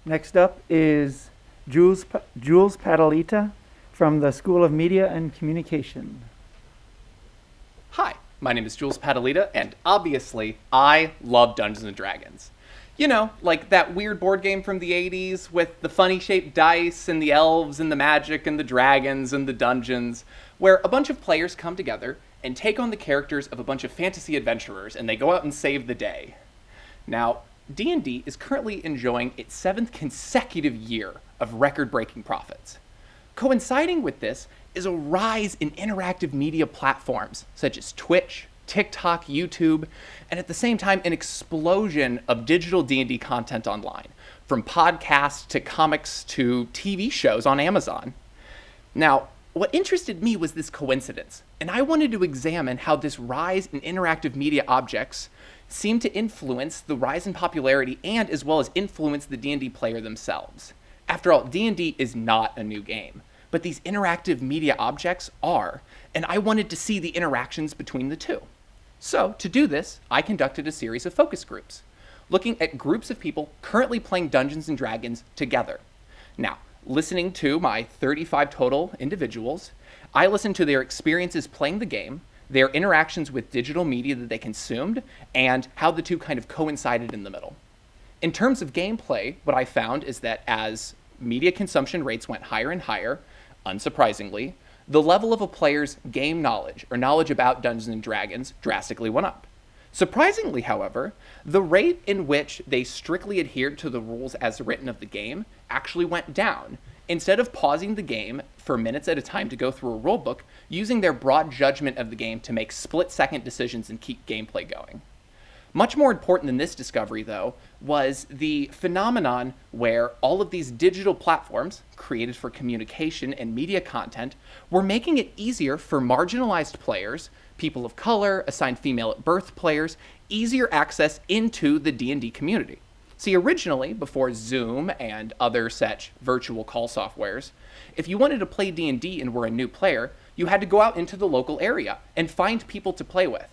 Next up is Jules Patalita from the School of Media and Communication. Hi, my name is Jules Patalita, and obviously, I love Dungeons and Dragons. You know, like that weird board game from the 80s with the funny shaped dice and the elves and the magic and the dragons and the dungeons, where a bunch of players come together and take on the characters of a bunch of fantasy adventurers and they go out and save the day. Now, D&D is currently enjoying its 7th consecutive year of record-breaking profits. Coinciding with this is a rise in interactive media platforms such as Twitch, TikTok, YouTube, and at the same time an explosion of digital D&D content online, from podcasts to comics to TV shows on Amazon. Now, what interested me was this coincidence, and I wanted to examine how this rise in interactive media objects seemed to influence the rise in popularity and as well as influence the D&D player themselves. After all, D&D is not a new game, but these interactive media objects are, and I wanted to see the interactions between the two. So, to do this, I conducted a series of focus groups, looking at groups of people currently playing Dungeons & Dragons together. Now, listening to my 35 total individuals, I listened to their experiences playing the game, their interactions with digital media that they consumed, and how the two kind of coincided in the middle. In terms of gameplay, what I found is that as media consumption rates went higher and higher, unsurprisingly, the level of a player's game knowledge, or knowledge about Dungeons & Dragons, drastically went up. Surprisingly, however, the rate in which they strictly adhered to the rules as written of the game actually went down. Instead of pausing the game for minutes at a time to go through a rulebook, using their broad judgment of the game to make split-second decisions and keep gameplay going. Much more important than this discovery, though, was the phenomenon where all of these digital platforms, created for communication and media content, were making it easier for marginalized players, people of color, assigned female at birth players, easier access into the D&D community. See, originally, before Zoom and other such virtual call softwares, if you wanted to play D&D and were a new player, you had to go out into the local area and find people to play with.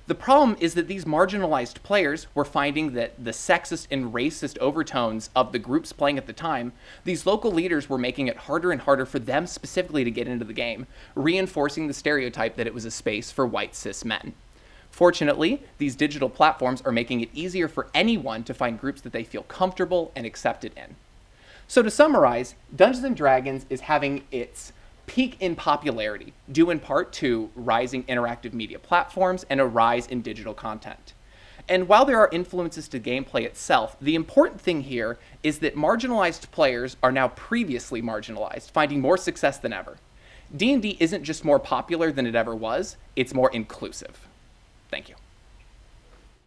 The problem is that these marginalized players were finding that the sexist and racist overtones of the groups playing at the time, these local leaders were making it harder and harder for them specifically to get into the game, reinforcing the stereotype that it was a space for white cis men. Fortunately, these digital platforms are making it easier for anyone to find groups that they feel comfortable and accepted in. So to summarize, Dungeons & Dragons is having its peak in popularity, due in part to rising interactive media platforms and a rise in digital content. And while there are influences to gameplay itself, the important thing here is that marginalized players are now previously marginalized, finding more success than ever. D&D isn't just more popular than it ever was, it's more inclusive. Thank you.